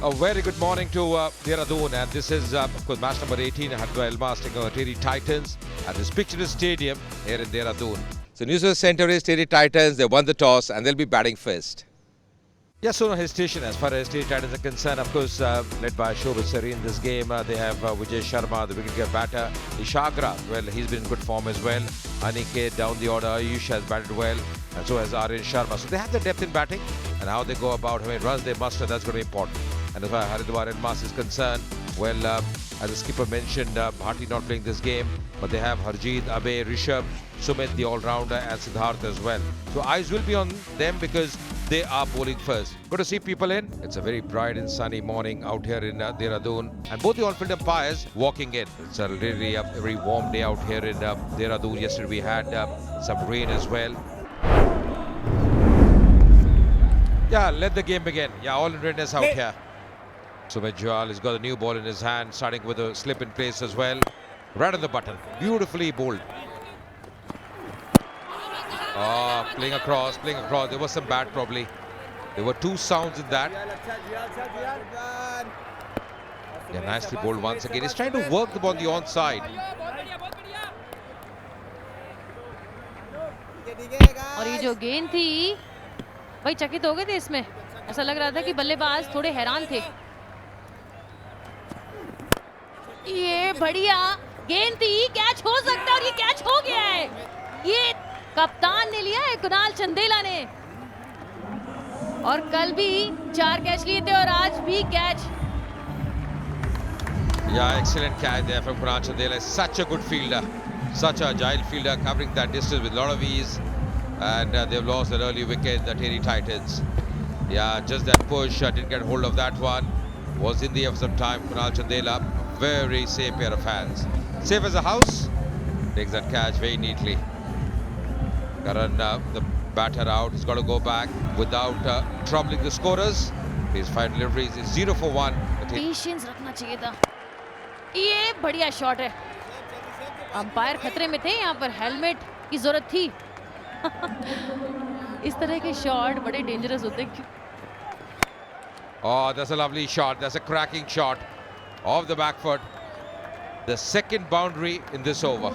A very good morning to Dehradun, and this is, of course, match number 18. Hadra Elmas taking on TD Titans at this picturesque stadium here in Dehradun. So, New Zealand Centre is TD Titans. They won the toss and they'll be batting first. Yes, so no hesitation as far as TD Titans are concerned. Of course, led by Shobhit Sari in this game. They have Vijay Sharma, the wicket batter. Ishagra, well, he's been in good form as well. Aniket down the order. Ayush has batted well, and so has Aryan Sharma. So they have the depth in batting, and how they go about how many runs they muster, that's going to be important. And as far as Haridwar Elmas is concerned, well, as the skipper mentioned, Bhati not playing this game, but they have Harjeet, Abe, Rishabh, Sumit, the all-rounder, and Siddharth as well. So eyes will be on them because they are bowling first. Good to see people in. It's a very bright and sunny morning out here in Dehradun, and both the on-field umpires walking in. It's a really very warm day out here in Dehradun. Yesterday we had some rain as well. Yeah, let the game begin. Yeah, all in readiness out here. Sumit Jwal has got a new ball in his hand, starting with a slip in place as well. Right on the button. Beautifully bowled. Playing across. There was some bat probably. There were two sounds in that. Yeah, nicely bowled once again. He's trying to work the ball on the onside. और ये जो गेंद थी भाई चकित हो गए थे इसमें. ऐसा लग रहा था कि बल्लेबाज थोड़े हैरान थे. ये बढ़िया गेंद थी, कैच हो सकता है और ये कैच हो गया है. ये कप्तान ने लिया है, कुणाल चंदेला ने. और कल भी 4 कैच लिए थे और आज भी catch. Yeah, excellent catch there from Kunal Chandela. Such a good fielder, such a agile fielder, covering that distance with a lot of ease. And they've lost that early wicket, the TD Titans. Yeah, just that push, didn't get hold of that one. Was in the air for some time. Kunal Chandela, very safe pair of hands. Safe as a house. Takes that catch very neatly. Karan, the batter out. He's got to go back without troubling the scorers. His 5 deliveries is 0 for 1. Patience रखना चाहिए था. ये बढ़िया shot है. Umpire खतरे में थे. यहाँ पर हेलमेट की जरूरत थी. इस तरह के शॉट बड़े डेंजरस होते हैं. Oh, that's a lovely shot. That's a cracking shot off the back foot. The second boundary in this over.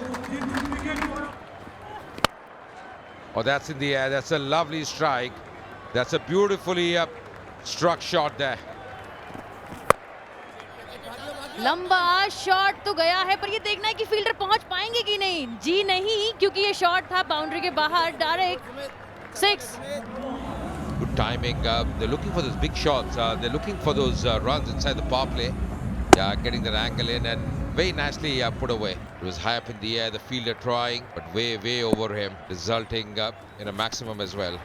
Oh, that's in the air. That's a lovely strike. That's a beautifully struck shot there. लंबा shot तो गया है, पर ये देखना है कि fielder पहुंच पाएंगे कि नहीं. जी नहीं, क्योंकि ये शॉट था बाउंड्री के बाहर. Direct 6. Good timing. They're looking for those big shots. They're looking for those runs inside the power play. Yeah, getting that angle in and very nicely put away. It was high up in the air. The fielder trying, but way over him, resulting in a maximum as well.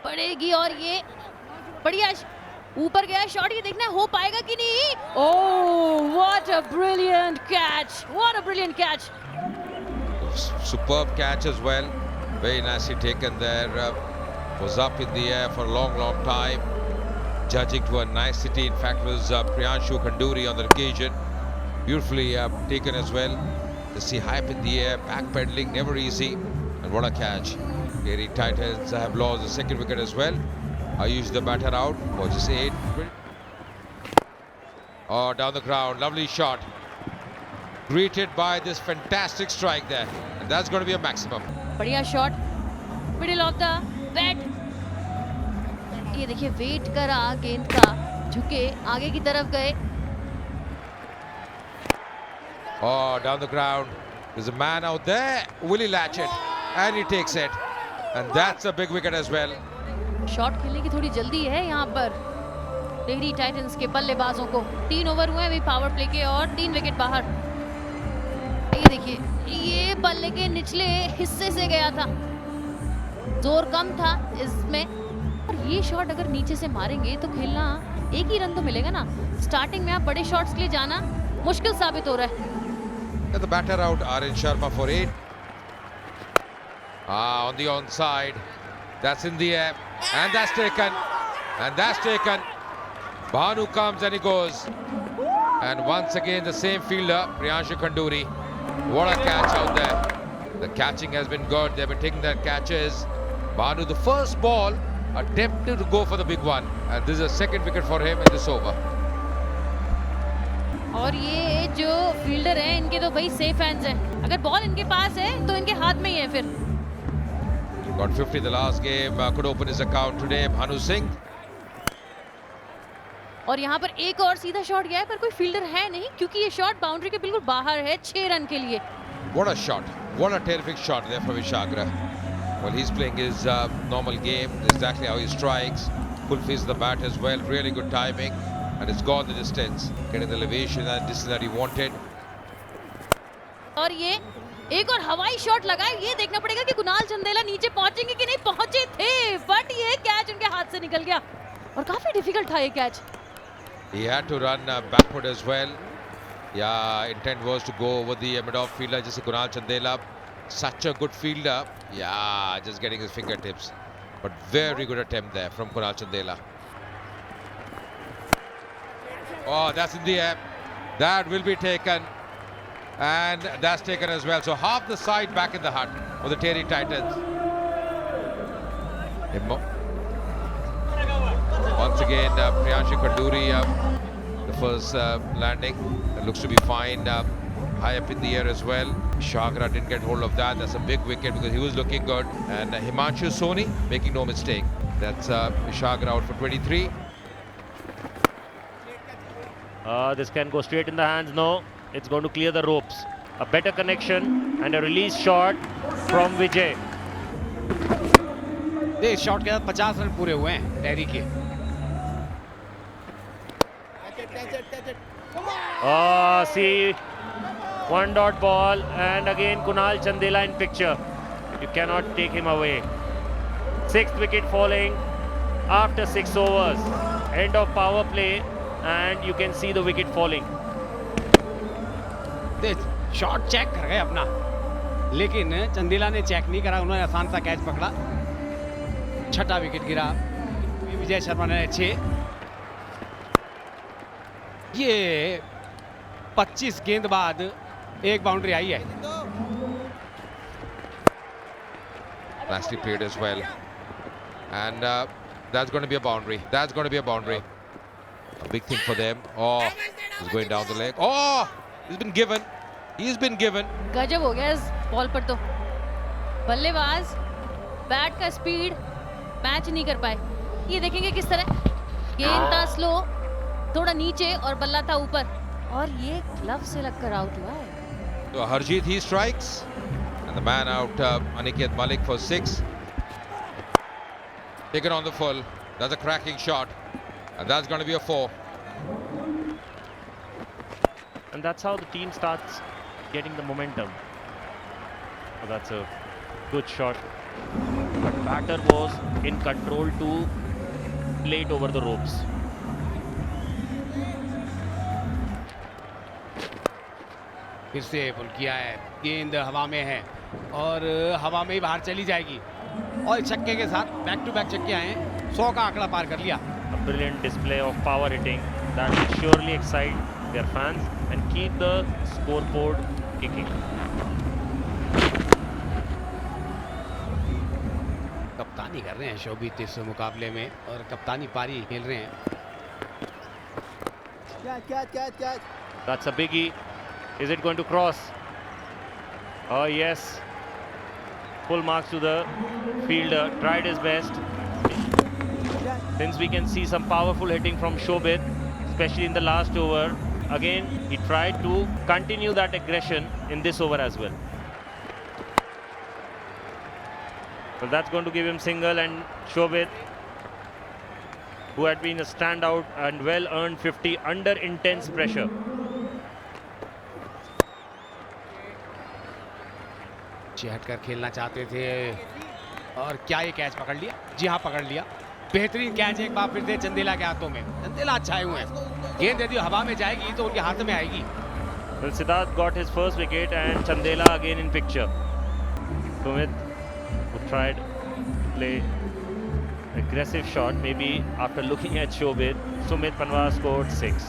पड़ेगी और ये बढ़िया ऊपर गया shot. ये देखना हो पाएगा कि नहीं. Oh, what a brilliant catch! What a brilliant catch! Superb catch as well. Very nicely taken there. Was up in the air for a long time. Judging to a nicety. In fact, it was Priyanshu Khanduri on the occasion. Beautifully taken as well. To see high up in the air, back pedaling, never easy. And what a catch. TD Titans have lost the second wicket as well. Ayush the batter out for just 8. Oh, down the ground. Lovely shot. Greeted by this fantastic strike there. And that's going to be a maximum. बढ़िया shot. Middle of the bat. ये देखिए wait करा गेंद का, झुके आगे की तरफ गए. Oh, down the ground. There's a man out there. Will he latch it? And he takes it. And that's a big wicket as well. Shot खेलने की थोड़ी जल्दी है यहाँ पर टेडी टाइटंस के बल्लेबाजों को. 3 ओवर हुए अभी पावर प्ले के और 3 विकेट बाहर. ये देखिए ये बल्ले के निचले हिस्से से गया था. जोर कम था इसमें. और ये शॉट अगर नीचे से मारेंगे तो खेलना एक ही रन तो मिलेगा ना. स्टार्टिंग में आप बड़े शॉट्स के लिए जाना मुश्किल साबित हो रहा है. The batter out, Aryan Sharma for 8. On the onside. That's in the air. And that's taken. Bhanu comes and he goes. And once again the same fielder, Priyanshu Khanduri. What a catch out there. The catching has been good. They've been taking their catches. Bhanu, the first ball attempted to go for the big one, and this is a second wicket for him in this over. और ये जो fielder हैं इनके तो भाई safe hands हैं, अगर ball इनके पास है तो इनके हाथ में ही है फिर। Got 50 the last game, could open his account today, Bhanu Singh. और यहाँ पर एक और सीधा शॉट गया है पर कोई फील्डर है नहीं क्योंकि ये शॉट बाउंड्री के बिल्कुल बाहर है 6 रन के लिए। What a shot, what a terrific shot there from Vishagra. Well, he's playing his normal game, exactly how he strikes, full face of the bat as well, really good timing, and it's gone the distance, getting the elevation and distance that he wanted. और ये एक और हवाई shot लगा है, ये देखना पड़ेगा कि कुणाल चंदेला नीचे पहुंचेंगे कि नहीं, पहुंचे थे बट ये कैच उनके हाथ से निकल गया और काफी डिफिकल्ट था ये catch. He had to run backward as well. Yeah, intent was to go over the mid-off fielder, just Kunal Chandela. Such a good fielder. Yeah, just getting his fingertips. But very good attempt there from Kunal Chandela. Oh, that's in the air. That will be taken. And that's taken as well. So half the side back in the hut for the Terry Titans. Once again, Priyanshu Kanduri, the first landing. That looks to be fine. High up in the air as well. Shagra didn't get hold of that. That's a big wicket because he was looking good. And Himanshu Soni making no mistake. That's Shagra out for 23. This can go straight in the hands. No, it's going to clear the ropes. A better connection and a release shot from Vijay. इस shot के साथ 50 run पूरे हुए हैं टेरी के। See, one dot ball and again Kunal Chandela in picture. You cannot take him away. 6th wicket falling after 6 overs. End of power play and you can see the wicket falling. Shot check कर गए अपना, लेकिन चंदेला ने check नहीं करा, उन्होंने आसान सा कैच पकड़ा। 6ठा विकेट गिरा विजय शर्मा ने 6। ये 25 गेंद बाद एक बाउंड्री आई है। Nicely played as well. And that's going to be a boundary. That's going to be a boundary. A big thing for them. Oh, he's going down the leg. Oh, he's been given. He's been given. गजब हो गया इस ball पर तो। बल्लेबाज bat का speed match नहीं कर पाए। ये देखेंगे किस तरह गेंद था स्लो, थोड़ा नीचे और बल्ला था ऊपर और ये ग्लव से लगकर आउट हुआ है। So Harjeet, he strikes and the man out, Aniket Malik for 6. Taken on the full. That's a cracking shot and that's going to be a 4. And that's how the team starts getting the momentum. Oh, that's a good shot. But batter was in control to play it over the ropes. फिर से पुल किया है, गेंद हवा में है और हवा में ही बाहर चली जाएगी और छक्के के साथ बैक टू बैक छक्के आए हैं। 100 का आंकड़ा पार कर लिया। A brilliant display of power hitting that will surely excite their fans and keep the scoreboard kicking. कप्तानी कर रहे हैं शोभित इस मुकाबले में और कप्तानी पारी खेल रहे हैं। That's a biggie. Is it going to cross? Oh yes. Full marks to the fielder. Tried his best. Since we can see some powerful hitting from Shobit, especially in the last over. Again, he tried to continue that aggression in this over as well. Well, that's going to give him single, and Shobit, who had been a standout and well-earned 50 under intense pressure. हटकर खेलना चाहते थे और क्या ये catch पकड़ लिया? जी हाँ, पकड़ लिया। बेहतरीन कैच एक बार फिर से चंदेला के हाथों में। चंदेला अच्छाए हुए हैं। गेंद यदि हवा में जाएगी तो उनके हाथ में आएगी। Well, Siddharth got his first wicket and Chandela again in picture. Sumit, who tried to play aggressive shot, maybe after looking at Shobit, Sumit Panwar scored 6.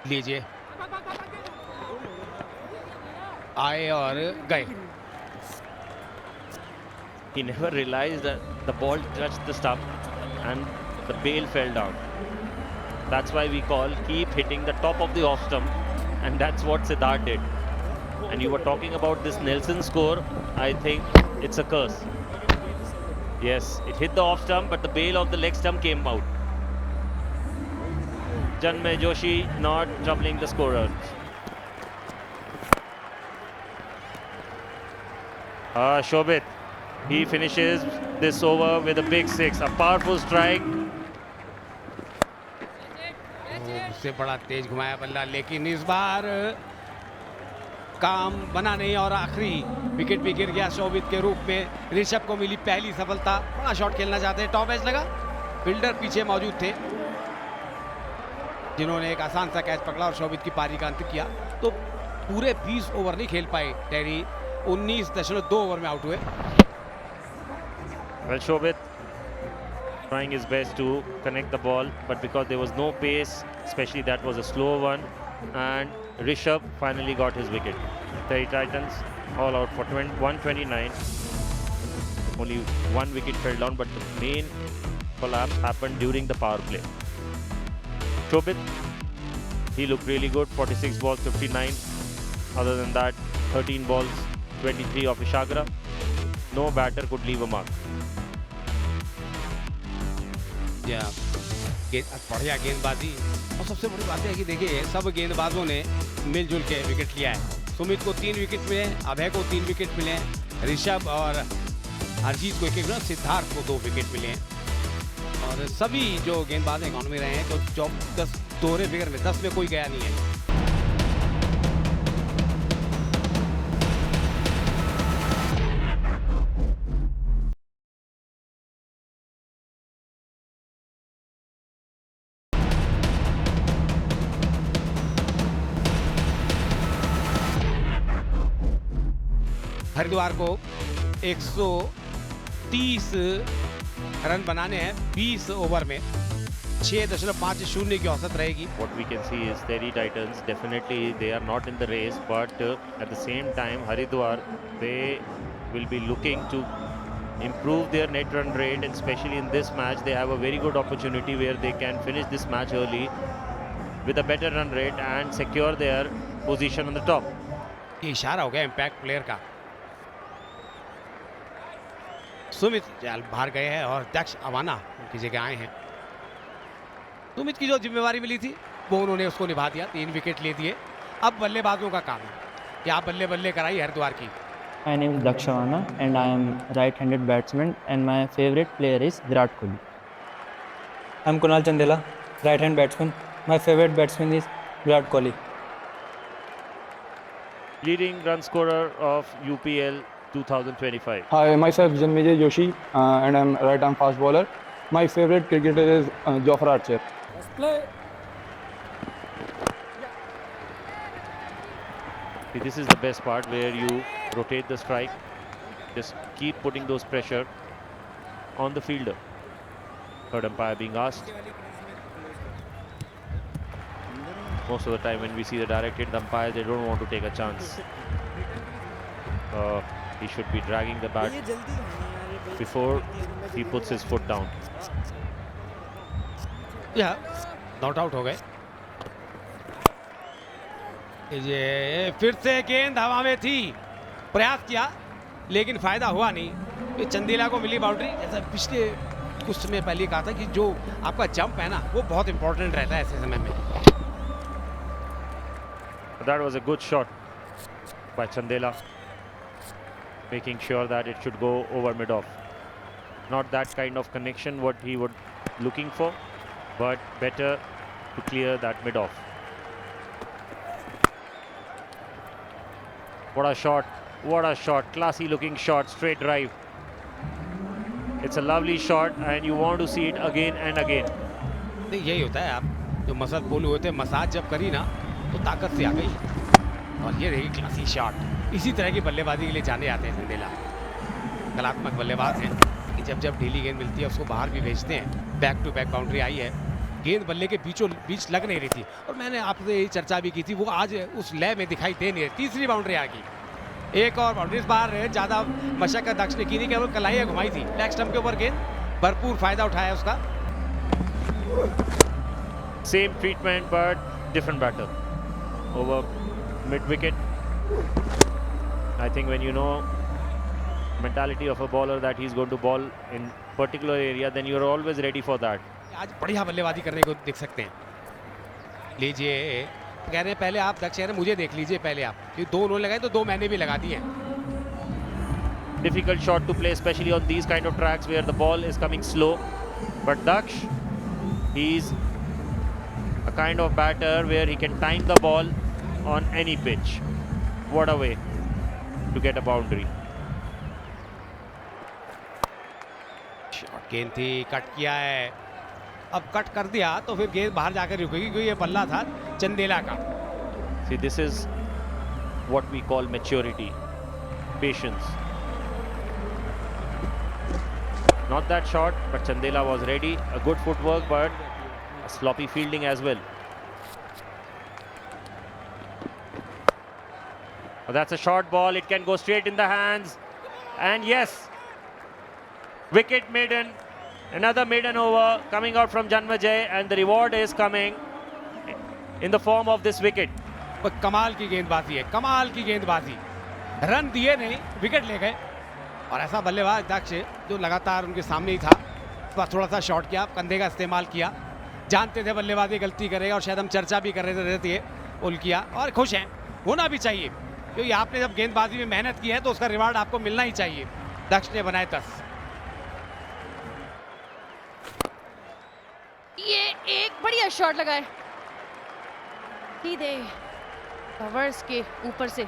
लीजिए, आए और गए। He never realized that the ball touched the stump and the bail fell down. That's why we call keep hitting the top of the off stump, and that's what Siddharth did. And you were talking about this Nelson score. I think it's a curse. Yes, it hit the off stump, but the bail of the leg stump came out. Janmay Joshi not troubling the scorers. Shobit, he finishes this over with a big six, a powerful strike. उससे बड़ा तेज घुमाया बल्ला, लेकिन इस बार काम बना नहीं और आखिरी विकेट भी गिर गया शोभित के रूप में। ऋषभ को मिली पहली सफलता। बड़ा शॉट खेलना चाहते हैं, टॉप एज लगा, फील्डर पीछे मौजूद थे जिन्होंने एक आसान सा कैच पकड़ा और शोभित की पारी का अंत किया। तो पूरे 20 ओवर नहीं खेल पाए टेरी, 19.2 ओवर में आउट हुए। Well, Shobit trying his best to connect the ball, but because there was no pace, especially that was a slow one, and Rishabh finally got his wicket. Delhi Titans all out for 129. Only one wicket fell down, but the main collapse happened during the power play. Shobit, he looked really good, 46 balls, 59. Other than that, 13 balls, 23 of Ishagra. No batter could leave a mark. बढ़िया गेंदबाजी, और सबसे बड़ी बात है कि देखिए सब गेंदबाजों ने मिलजुल के विकेट लिया है। सुमित को 3 विकेट मिले, अभय को 3 विकेट मिले, ऋषभ और हरजीत को 1-1, सिद्धार्थ को 2 विकेट मिले हैं। और सभी जो गेंदबाज ग्राउंड में रहे हैं तो 10 दोहरे फिगर में 10 में कोई गया नहीं है। हरिद्वार को 130 रन बनाने हैं 20 ओवर में, 6.50 की औसत रहेगी। What we can see is Delhi Titans, definitely they are not in the race, but at the same time Haridwar, they will be looking to improve their net run rate, and especially in this match they have a very good opportunity where they can finish this match early with a better run rate and secure their position on the top. ये इशारा हो गया impact player का। सुमित बाहर गए हैं और दक्ष अवाना उनकी जगह आए हैं। सुमित की जो जिम्मेवारी मिली थी वो उन्होंने उसको निभा दिया, 3 विकेट ले दिए। अब बल्लेबाजों का काम है कि आप बल्ले बल्ले कराई हरिद्वार की। My name is Daksh Awana and I am right-handed batsman and my favorite player is Virat Kohli. I'm Kunal Chandela, right-hand batsman. My favorite batsman is Virat Kohli. Leading run scorer of UPL 2025. Hi, myself Janmay Joshi and I'm right-arm fast bowler. My favorite cricketer is Jofra Archer. See, this is the best part where you rotate the strike. Just keep putting those pressure on the fielder. Third umpire being asked. Most of the time when we see the direct hit, the umpires, they don't want to take a chance. He should be dragging the bat before he puts his foot down. Not out हो गए। ये फिर से गेंद हवा में थी, प्रयास किया लेकिन फायदा हुआ नहीं। ये चंदेला को मिली बाउंड्री। जैसा पिछले कुछ समय पहले कहा था कि जो आपका जंप है ना वो बहुत इंपॉर्टेंट रहता है ऐसे समय में। That was a good shot by Chandela, making sure that it should go over mid-off. Not that kind of connection what he would looking for, but better to clear that mid-off. What a shot, what a shot, classy looking shot, straight drive. It's a lovely shot and you want to see it again and again. यही होता है, आप जो muscle बोल होते हैं, massage जब करी ना तो ताकत से आ गई। और ये रही क्लासी शॉट। इसी तरह की बल्लेबाजी के लिए जाने जाते हैं चंदेला। कलात्मक बल्लेबाज हैं कि जब जब ढीली गेंद मिलती है उसको बाहर भी भेजते हैं। बैक टू बैक बाउंड्री आई है, गेंद बल्ले के बीचों बीच लग नहीं रही थी और मैंने आपसे यही चर्चा भी की थी, वो आज उस लय में दिखाई दे नहीं रही। तीसरी बाउंड्री आ गई। एक और बाउंड्री। इस बार ज्यादा मशक्कत दक्ष ने की नहीं, केवल कलाइयां घुमाई थी। लेग स्टंप के ऊपर गेंद, भरपूर फायदा उठाया उसका। Same treatment but different batter over mid wicket. I think when you know mentality of a bowler that he's going to bowl in particular area, then you're always ready for that. आज बढ़िया बल्लेबाजी करने को देख सकते हैं। लीजिए, कह रहे हैं पहले आप दक्ष कह रहे हैं मुझे देख लीजिए पहले आप, कि 2 उन्होंने लगाए तो 2 मैंने भी लगा दिए। Difficult shot to play, especially on these kind of tracks where the ball is coming slow. But Daksh, he's a kind of batter where he can time the ball on any pitch. What a way to get a boundary. Shot गेंद थी, cut किया है। अब cut कर दिया तो फिर गेंद बाहर जाकर रुकेगी, क्योंकि ये बल्ला था चंदेला का। See, this is what we call maturity, patience. Not that short, but Chandela was ready. A good footwork, but a sloppy fielding as well. Oh, that's a short ball. It can go straight in the hands. And yes, wicket maiden. Another maiden over coming out from Janmajay, and the reward is coming in the form of this wicket. कमाल की गेंदबाजी है, कमाल की गेंदबाजी। Run दिए नहीं, wicket ले गए। और ऐसा बल्लेबाज दक्ष जो लगातार उनके सामने ही था, बस थोड़ा सा शॉट किया, कंधे का इस्तेमाल किया। जानते थे बल्लेबाजी गलती करेगा, और शायद हम चर्चा भी कर रहे थे उल किया, और खुश हैं, होना भी चाहिए, क्योंकि आपने जब गेंदबाजी में मेहनत की है तो उसका रिवार्ड आपको मिलना ही चाहिए। दक्ष ने बनाए 10। ये एक बढ़िया शॉट लगाए सीधे कवर्स के ऊपर से।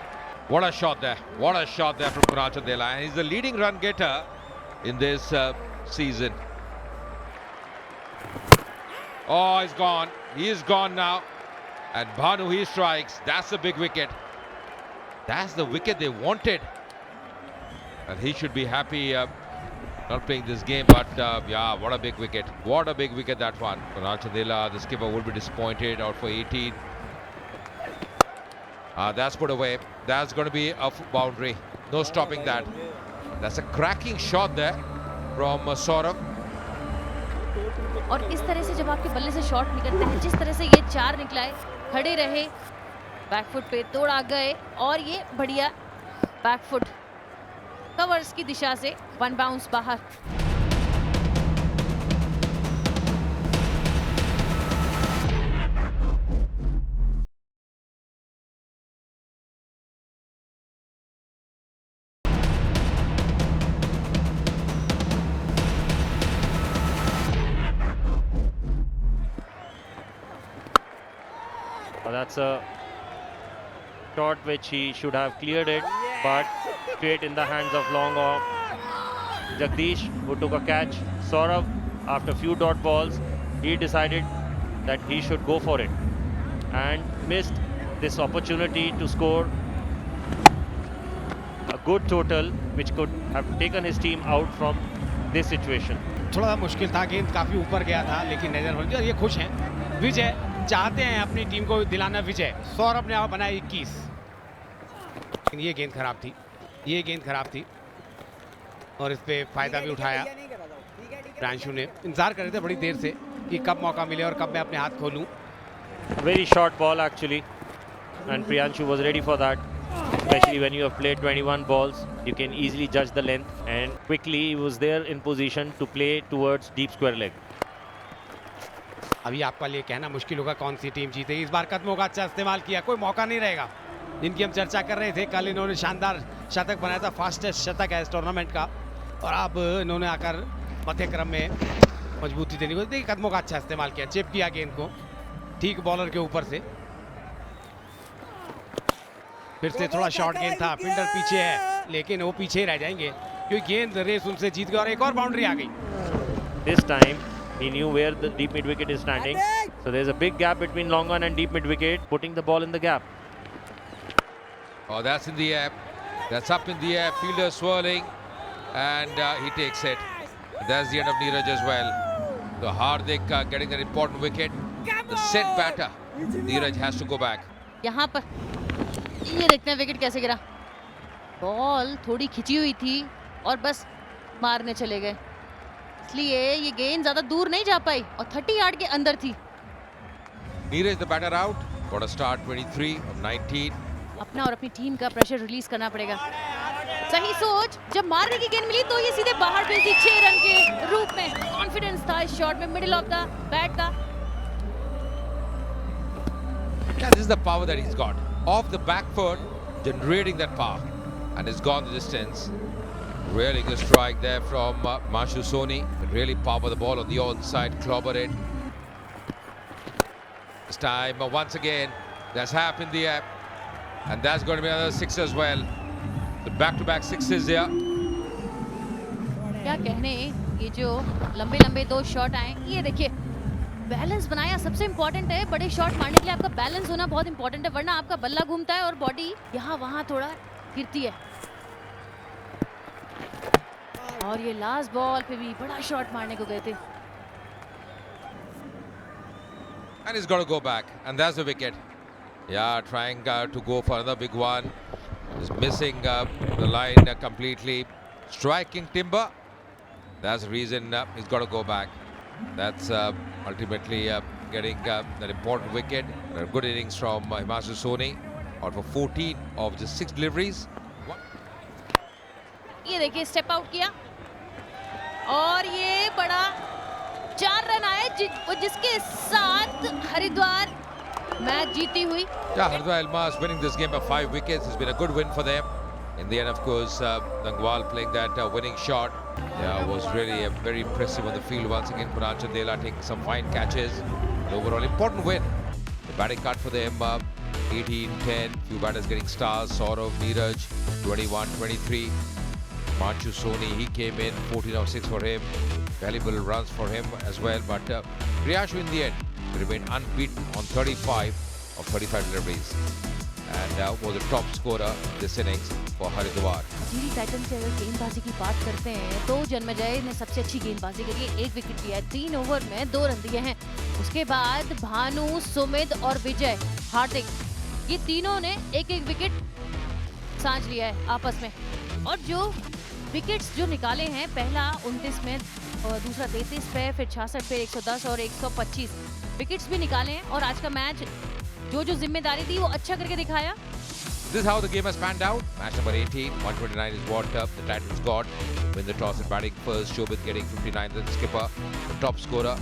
What a shot there. What a shot there from Kunal Chandela. And he's the leading run getter in this season. Oh, he's gone. He is gone now. And Bhanu, he strikes. That's a big wicket. That's the wicket they wanted. And he should be happy not playing this game. But yeah, what a big wicket. What a big wicket that one. Kunal Chandela, the skipper, would be disappointed. Out for 18. That's put away. That's going to be a boundary. No stopping that. That's a cracking shot there from Saurav. और इस तरह से जब आपके बल्ले से shot निकलते हैं, जिस तरह से ये 4 निकला है, खड़े रहे, बैकफुट पे तोड़ा गए, और ये बढ़िया बैकफुट कवर्स की दिशा से 1 बाउंस बाहर। That's a shot which he should have cleared it, but straight in the hands of long off Jagdish, who took a catch. Saurav, after a few dot balls, he decided that he should go for it and missed this opportunity to score a good total which could have taken his team out from this situation. थोड़ा सा मुश्किल था, गेंद काफी ऊपर गया था, लेकिन नजर बन गया, और ये खुश हैं। विजय चाहते हैं अपनी टीम को दिलाना विजय। सौरभ ने बनाया 21। ये गेंद खराब थी, ये गेंद खराब थी, और इस पे फायदा भी उठाया प्रांशु ने। इंतजार कर रहे थे बड़ी देर से कि कब मौका मिले और कब मैं अपने हाथ खोलूं। Very short ball actually, and Priyanshu was ready for that. Especially when you have played 21 balls, you can easily judge the length, and quickly he was there in position to play towards deep square leg. अभी आपका लिए कहना मुश्किल होगा कौन सी team जीतेगी। इस बार कदमों का अच्छा इस्तेमाल किया, कोई मौका नहीं रहेगा। जिनकी हम चर्चा कर रहे थे, कल इन्होंने शानदार शतक बनाया था, फास्टेस्ट शतक है इस टूर्नामेंट का, और अब इन्होंने आकर मध्य क्रम में मजबूती देने को, देखिए कदमों का अच्छा इस्तेमाल किया, चिप किया गेंद को ठीक बॉलर के ऊपर से। फिर से थोड़ा शॉर्ट गेंद था, फील्डर पीछे है, लेकिन वो पीछे ही रह जाएंगे क्योंकि गेंद रेस उनसे जीत गई, और एक और बाउंड्री आ गई। This time he knew where the deep mid wicket is standing, so there's a big gap between long on and deep mid wicket, putting the ball in the gap. Oh, that's in the air. That's up in the air. Fielder swirling, and he takes it. That's the end of Neeraj as well. So Hardik getting that important wicket. The set batter, Neeraj has to go back. यहाँ पर ये देखते हैं wicket कैसे गिरा। Ball थोड़ी खिंची हुई थी और बस मारने चले गए, इसलिए ये गेंद ज्यादा दूर नहीं जा पाई और 30 यार्ड के अंदर थी। Neeraj the batter out. Got a start 23 of 19. अपना और अपनी टीम का प्रेशर रिलीज करना पड़ेगा। सही सोच, जब मारने की गेंद मिली तो ये सीधे बाहर भेज दी 6 रन के रूप में। कॉन्फिडेंस था इस शॉट में, मिडिल ऑफ द बैट था। Yeah, this is the power that he's got. Off the back foot, generating that power. And it's gone the distance. Really good strike there from Mashu Soni. Really power the ball on the onside, clobber it. This time, once again, that's happened the app. And that's going to be another six as well. The back-to-back sixes here. क्या कहने, ये जो लंबे लंबे 2 shot आए, ये देखिए balance बनाया सबसे इंपॉर्टेंट है। बड़े शॉट मारने के लिए आपका बैलेंस होना बहुत इंपॉर्टेंट है, वरना आपका बल्ला घूमता है और बॉडी यहाँ वहाँ थोड़ा गिरती है। और ये लास्ट बॉल पे भी बड़ा शॉट मारने को गए थे। And he's got to go back. And that's the wicket. Yeah, trying to go for another big one. He's missing the line completely. Striking timber. That's the reason he's got to go back. That's ultimately getting that important wicket. A good innings from Himanshu Soni. Out for 14 of the 6 deliveries. ये देखिए step out किया और ये बड़ा 4 run आए जिसके साथ Haridwar match जीती हुई। Yeah, Haridwar Elmas winning this game by 5 wickets. It's been a good win for them. In the end, of course, Nangwal playing that winning shot. Yeah, was really very impressive on the field once again. Kunal Chandela taking some fine catches. An overall important win. The batting cut for them 18-10. Few batters getting stars. Saurav, Neeraj 21-23. Manchu Soni, he came in 14 of 6 for him. Valuable runs for him as well. But Priyashu in the end remained unbeaten on 35 of 35 deliveries and was the top scorer this innings for Haridwar. Delhi Titans से अगर गेंदबाजी की बात करते हैं तो जन्मेजय ने सबसे अच्छी गेंदबाजी करी है। 1 विकेट लिया है, 3 ओवर में 2 रन दिए हैं। उसके बाद भानु, सुमित और विजय हार्दिक, ये तीनों ने 1-1 विकेट सांझ लिया है आपस में। और जो विकेट्स जो निकाले हैं, पहला 29 में और दूसरा 33 पे, फिर 66 पे, 110 और 125 विकेट्स भी निकाले हैं। और आज का मैच जो जिम्मेदारी थी वो अच्छा करके दिखाया। This is how the game has panned out. Match number 18, 129 is what the Titans got. Win the toss and batting first. Shobit getting 59, then skipper. The top scorer,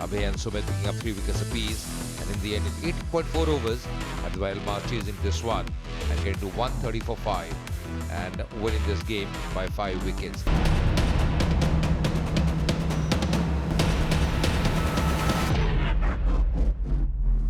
Abhay and Sumit picking up 3 wickets apiece. And in the end, in 8.4 overs, Haridwar Elmas chasing this one and getting to 130 for 5 and winning this game by 5 wickets.